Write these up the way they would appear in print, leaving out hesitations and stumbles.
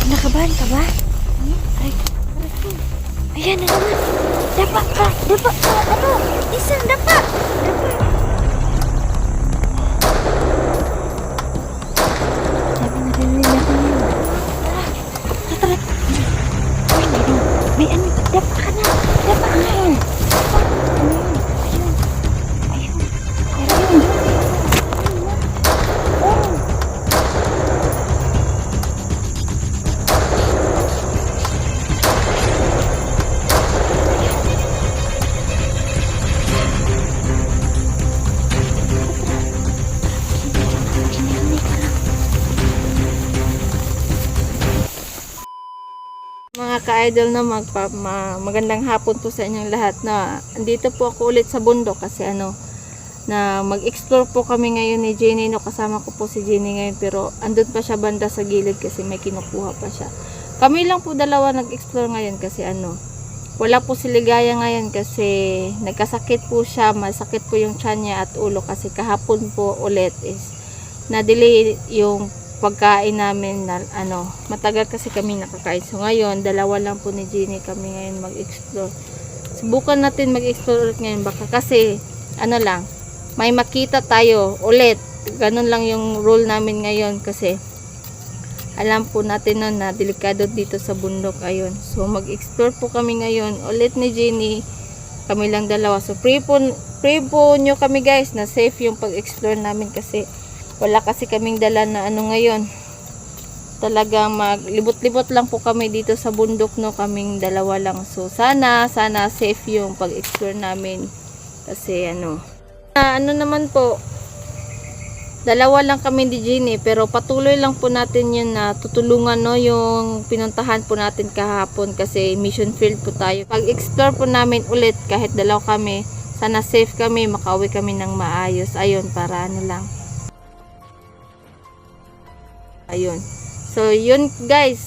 Nakabahan ka ba? Ay, ayan na naman. Dapa ka. Dapa ka. Ano? Isang dapa. Dapa. Sabi na rin nila ko yun. Tara. Ay, may ano. Dapa ka na. Dapa ka na. Ayun. Ayun. Ayun. Ayun. Oh. Mga ka-idol na magandang hapon po sa inyong lahat na andito po ako ulit sa bundok kasi na mag-explore po kami ngayon ni Jenny no, kasama ko po si Jenny ngayon pero andun pa siya banda sa gilid kasi may kinukuha pa siya. Kami lang po dalawa nag-explore ngayon kasi wala po si Ligaya ngayon kasi nagkasakit po siya, masakit po yung tiyan niya at ulo kasi kahapon po ulit is na-delay yung pagkain namin na matagal kasi kami nakakain. So ngayon, dalawa lang po ni Jenny kami ngayon mag-explore. Subukan natin mag-explore ulit ngayon baka kasi lang, may makita tayo ulit. Ganun lang yung rule namin ngayon kasi alam po natin na delikado dito sa bundok. Ayun. So mag-explore po kami ngayon ulit ni Jenny. Kami lang dalawa. So pray po nyo kami guys na safe yung pag-explore namin kasi wala kasi kaming dala na ngayon. Talagang maglibot-libot lang po kami dito sa bundok no, kaming dalawa lang. So sana safe yung pag-explore namin kasi naman po, dalawa lang kami ni Jenny pero patuloy lang po natin yun na tutulungan no, yung pinuntahan po natin kahapon kasi mission field po tayo. Pag-explore po namin ulit kahit dalawa kami, sana safe kami, makauwi kami ng maayos. Ayun, para lang. Ayun. So, yun guys.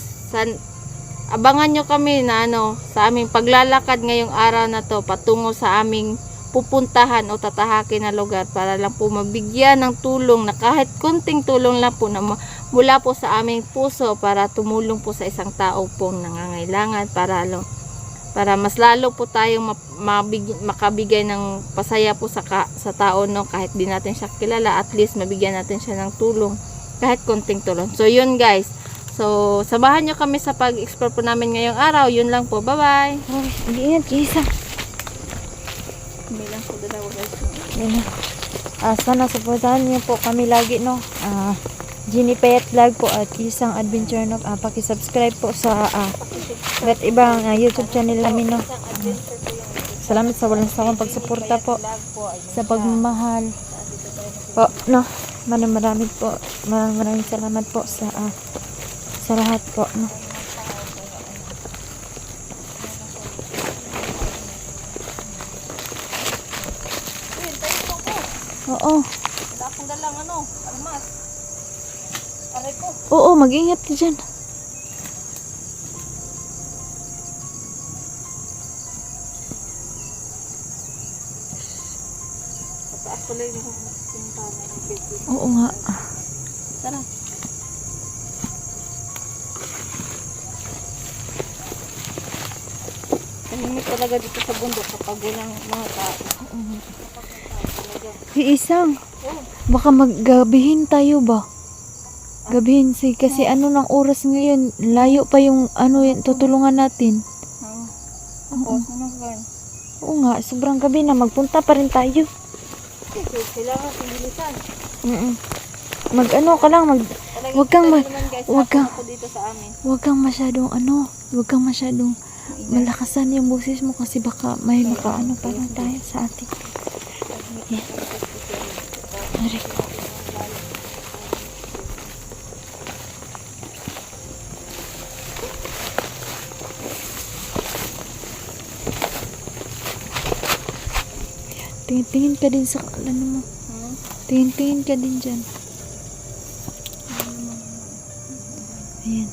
Abangan nyo kami na sa aming paglalakad ngayong araw na to patungo sa aming pupuntahan o tatahakin na lugar para lang po mabigyan ng tulong na kahit kunting tulong lang po na mula po sa aming puso para tumulong po sa isang tao pong nangangailangan para mas lalo po tayong makabigay ng pasaya po sa tao no, kahit di natin siya kilala, at least mabigyan natin siya ng tulong kahit konting tulong. So yun guys, so samahan nyo kami sa pag-explore po namin ngayong araw. Yun lang po, bye bye. Mag-ingat Kisa. Kami lang po dalawa guys. Sana supportahan niyo po kami lagi no. Jenny Payet Vlog po at Kisang Adventure no. Paki-subscribe po sa iba't ibang YouTube channel namin no. Salamat sa walang sawang pagsuporta po sa pagmamahal po no. Maraming salamat po sa lahat po no. Oo. Wala akong dalang almas. Aray ko. Oo, mag-ingat ka dyan. Pataas ko lang yung pintahan. Oo nga. Tara. Tahimik talaga dito sa bundok kapag walang mga tao. Isang. Baka maggabihin tayo ba? Gabihin kasi ng oras ngayon. Layo pa yung yung tutulungan natin. Tapos, gawin? Oo nga, sobrang gabi na. Magpunta pa rin tayo. Kailangan pinilisan. Ka lang. Wag kang masyadong malakasan yung boses mo kasi baka may pa lang tayo sa atin. Yan. Aray ko. Tingin ka din sa mo. Tingin ka din dyan. Ayan.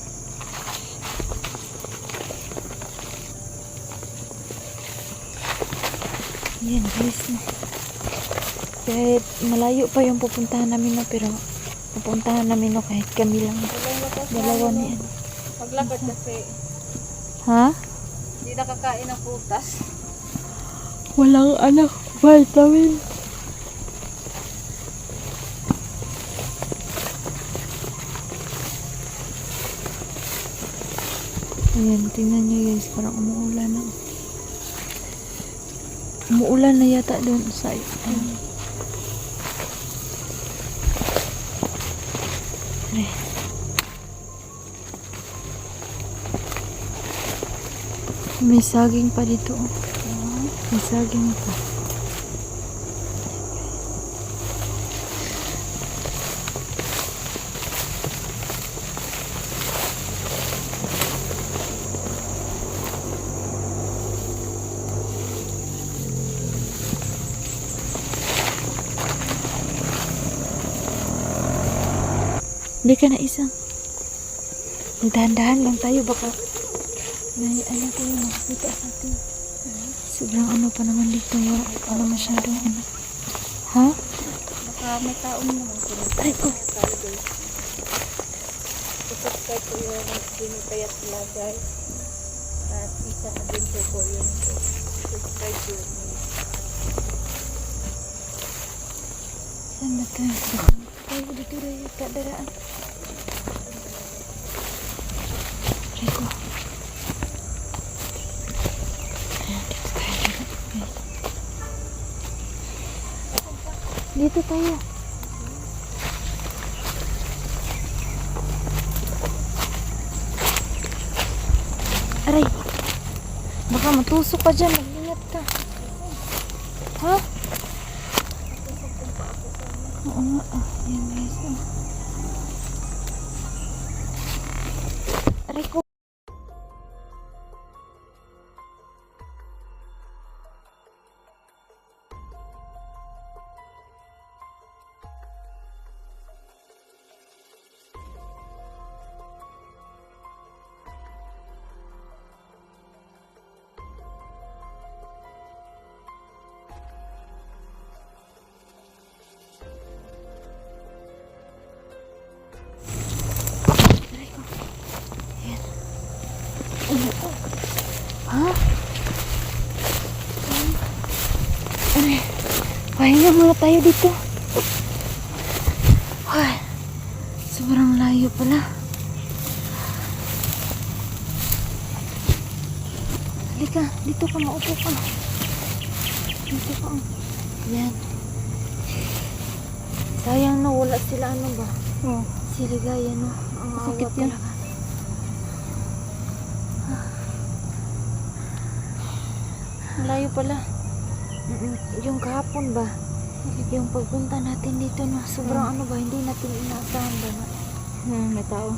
Ayan guys. Kahit malayo pa yung pupuntahan namin pero pupuntahan namin kahit kami lang. Dalawa na yan. maglakad kasi Ha? hindi nakakain ng prutas. Walang vitamin. Ayan, tingnan nyo guys, parang umuulan na. Umuulan na yata doon sa ano. Ayan. May saging pa dito. Oh. May saging pa. Hindi ka na isang. Dahan-dahan lang tayo baka may ano tayo makikita sa atin. Sobrang ano pa naman dito. Wala pa na masyadong ano. Ha? Baka may taon naman. Ay ko. Subscribe po yung Jimmy Payat Vlog guys. At isang adventure po yun. Subscribe po yun. Saan ba tayo? Baka tayo dito rin yung kadaraan. Rico. Ayan, dito tayo. Dito tayo. Aray. Baka matusok ka dyan. Mag-ingat ka. Ha? Oo nga. Ayan guys. Aray ko. Ha? Aray. Pahinga muna tayo dito. Ay, sobrang layo pala. Halika, dito ka, maupo ka. Dito ka. Yan. Sayang no, wala sila ano ba? Oh. Si Ligaya no. Ang Sakit awa yan. talaga. Malayo pala. Yung kahapon ba? Yung pagpunta natin dito no, sobrang ano ba, hindi natin inaasahan ba na? May tao.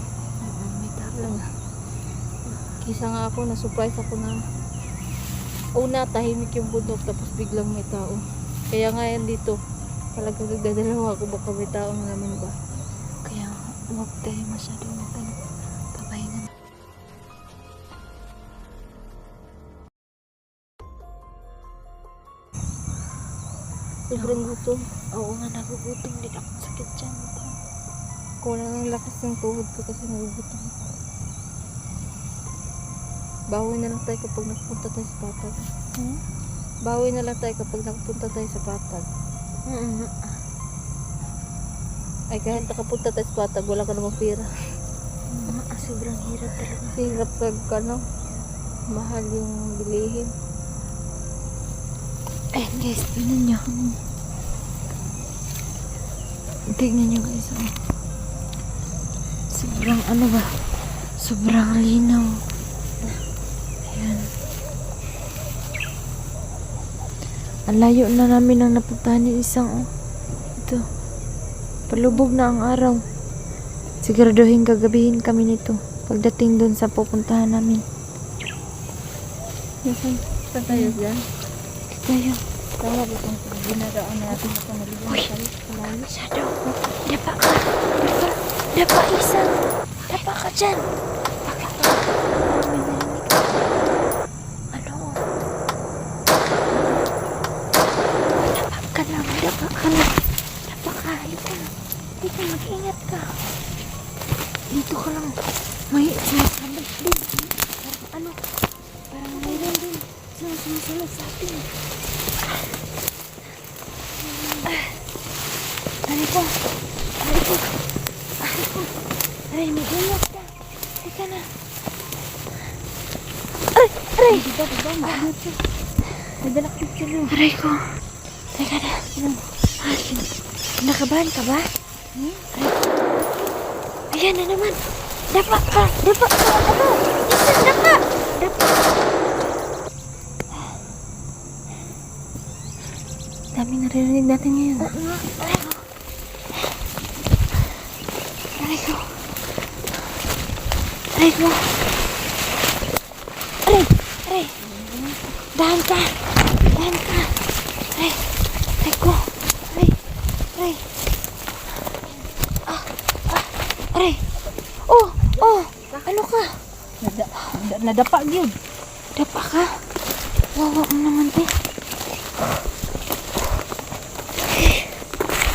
May tao. Lang. Kisa nga ako, na-surprise ako na una, tahimik yung bundok tapos biglang may tao. Kaya nga yan dito. Talagang nagdadalawa ako baka may tao naman ba. Kaya huwag tayo masyadong papahingan. Sobrang gutom. Oo nga, nagugutom din ako. Sakit dyan. Kulang ang lakas ng tuhod ko kasi nagugutom. Bawi na lang tayo kapag nakapunta tayo sa patag. Bawi na lang tayo kapag nakapunta tayo sa patag. Ay kahit nakapunta tayo sa patag, wala ka namang pera. Sobrang hirap talaga. Hirap pag ano, mahal yung bilihin. Ayan guys, tingnan nyo. Tingnan nyo guys. Sobrang ano ba? Sobrang linaw. Ayan. Ang layo na namin ang napuntahan ni isang ito. Palubog na ang araw. Siguraduhin gagabihin kami nito. Pagdating dun sa pupuntahan namin. Saan tayo dyan? Tayo. Tama ba kung ginadaan natin sa maliwan Uy! tayo? Malayo. Shadow, dapa ka. Dapa isa. Dapa ka dyan. Bakit? May narinig ka. Ano? Dapa ka lang. Dapa ka lang. Dapa ka. Halika. Halika, mag-ingat ka. Dito ka lang. May sabay. susunod sa atin. Aray ko. Aray ko. Aray ko. Aray, may ingat ka. Teka na. Aray! Aray! Diba? Nadala ko picture yun. Aray ko. Teka na. Nakabahan ka ba? Aray ko. Ayan na naman. Dapa ka. Dapa ka. Ano? Isa, dapa. Dapa. Daming naririnig natin ngayon. Aray ko. Aray ko. Aray ko. Aray. Aray. Dahan ka. Dahan ka. Aray. Aray ko. Aray. Aray. Aray. Oh. Oh. Ano ka? Nadapa yun. Dapa ka? Wawa mo naman, te.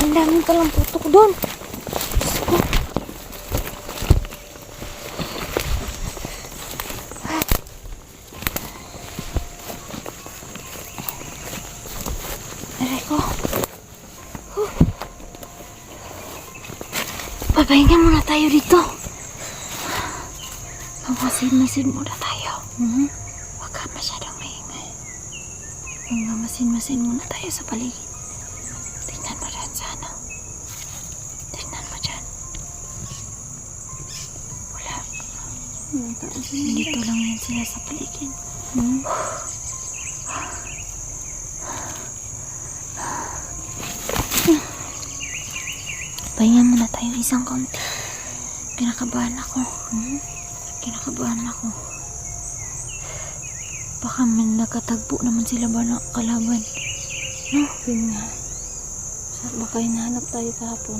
Ang daming palang putok doon. Diyos ko. Aray ko. Papahinga muna tayo dito. Magmasin-masin muna tayo. Huwag ka masyadong maingay. Magmamasin-masin muna tayo sa paligid. Tingnan mo dyan sana. Tingnan mo dyan. Wala. Dito lang yan sila sa paligid. Pahinga muna tayo isang kaunti. Kinakabahan ako. Kinakabahan ako. Baka may nakatagpo naman sila ba ng kalaban. No? Yun nga. Baka hinahanap tayo kahapon.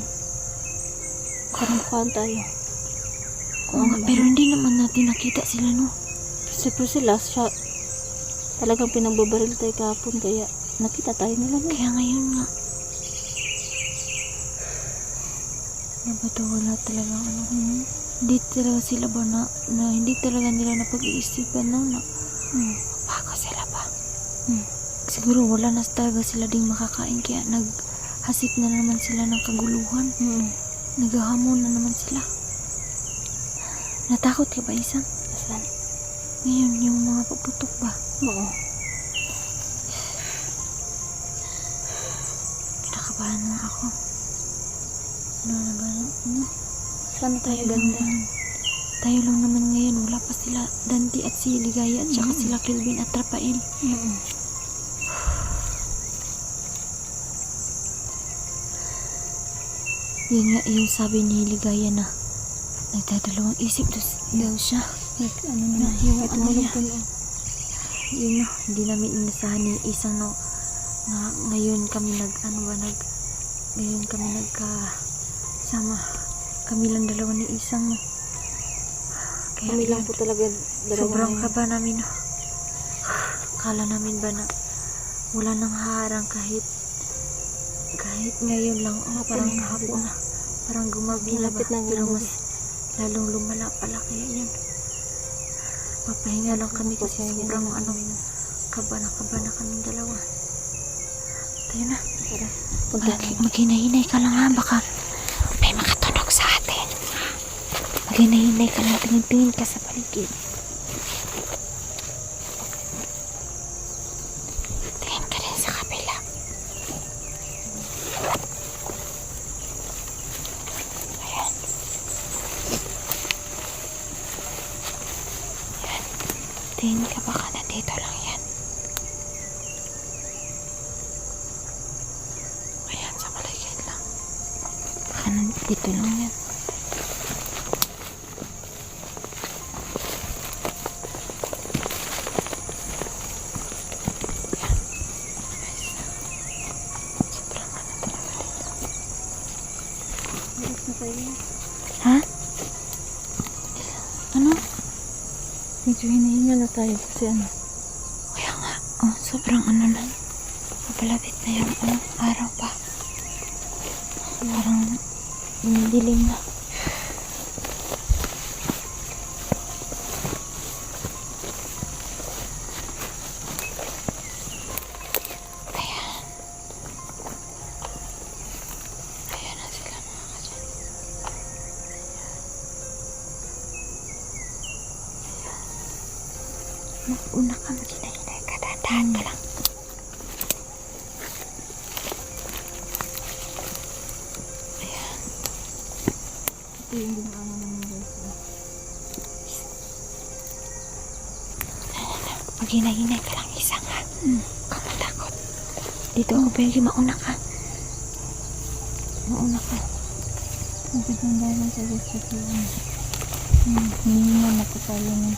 Karambukan tayo. Oo nga, pero hindi naman natin nakita sila, no? Siyempre sila, talagang pinagbabaril tayo kahapon, kaya nakita tayo nila. No? Kaya ngayon nga. Nabato wala talaga ano. Hindi talaga sila ba na hindi talaga nila napag-iisipan, no? Na bago sila ba? Siguro wala na talaga sila ding makakain, kaya naghasik na naman sila ng kaguluhan. Naghahamon na naman sila. Natakot ka ba, Isang? Asan? Ngayon, yung mga paputok ba? Oo. Pinakabahan na ako. Ano na ba? Ano? Saan tayo ganda? Tayo lang naman ngayon. Wala pa sila Dante at si Ligaya at saka sila Kelvin at Rafael. Yun nga yung sabi ni Ligaya na nagdadalawang isip daw siya. Ano na? Yung Ito ano niya. niya. Yun no, hindi namin inasahan ni Isang, no, na ngayon kami ngayon kami nagkasama. Kami lang dalawa ni Isang, no. Kaya Kami lang yun, po talaga dalawa sobrang ngayon. kaba namin, no. Kala namin ba na wala nang harang kahit ngayon lang, parang na, hapon na, parang gumabi na ba, Malapit na pero gumabi. mas lalong lumala pala, kaya yun, papahinga lang kami kasi sobrang kaba na kaming dalawa. Tayo na. Tara. Punta tayo. Maghinahinay ka lang, ha, baka may makatunog sa atin. Maghinahinay ka lang, tingin-tingin ka sa paligid. Tingin ka din sa kabila. Ayan. Ayan. Tingin ka, baka nandito lang yan. Ayan, sa paligid lang. Baka nandito lang yan. Sobrang ano talaga dito. Alis na tayo. Ha? Ano? Medyo hinihinga na tayo kasi ano. Kaya nga. Oh, sobrang ano na. Mapalapit na yung araw pa. Parang dilim na. Una ka, maghinay-hinay ka. Dahan ka lang. Ayan. Ito yung dinaanan namin guys. Maghinay-hinay ka lang isa nga. Huwag kang matakot. Dito ako pwede mauna ka. Mauna ka. Magpipanda lang siya guys kasi hinihingan ako tayo na.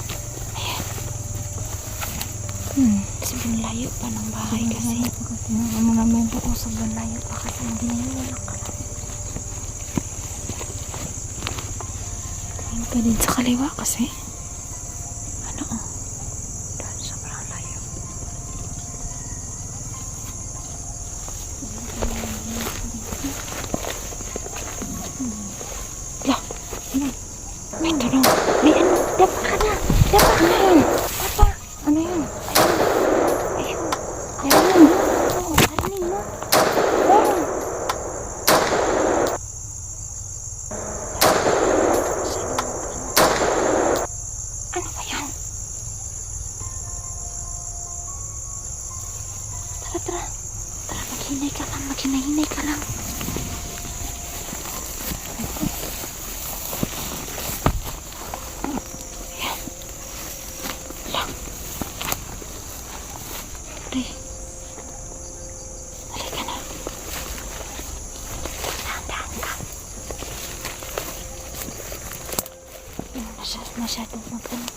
Sobrang layo pa ng bahay kasi. Tinaka mo namin. Oo, sobrang layo pa kasi maghinay-hinay ka lang. Tingin ka din sa kaliwa kasi. Ano oh. Doon, sobrang layo. Lah, may tulong. May ano, dapa ka na. Dapa ka na. Dapa. Ano yun? Ayun. Ayun. Oo, parinig mo. Ayun. Ano ba yan? Tara, tara. Tara, maghinay ka lang. Maghinay-hinay ka lang. Ayan. Lang. Pre. Dali ka na. Dahan-dahan ka. Masyadong mag-ano.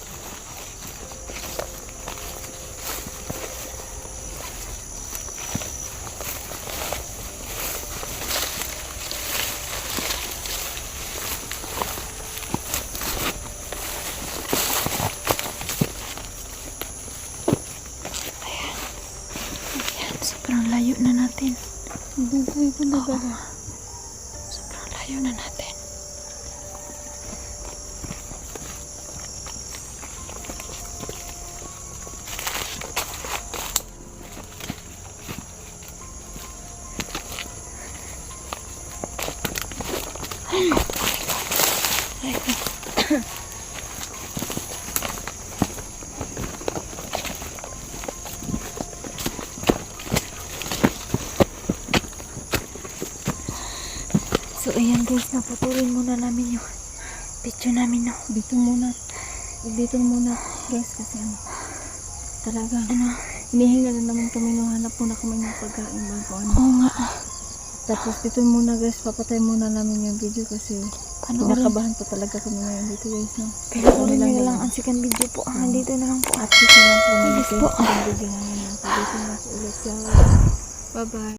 Ayan, sobrang layo na natin. Dugay ko na ba? Sobrang layo na natin. Ay ko. So, ayan guys, naputulin muna namin yung picture namin, no? Dito muna guys kasi ano talaga hinihinga na naman kami nung hanap muna kami ng pagkain bago ano. Oo nga. Tapos dito muna guys, papatay muna namin yung video kasi Panoorin. kinakabahan pa talaga kami ngayon dito guys, no? Pero ulit nyo lang ang second video po. Dito na lang po. At dito na po namin Yes po. yung video namin. Dito na po ulit guys. Bye bye.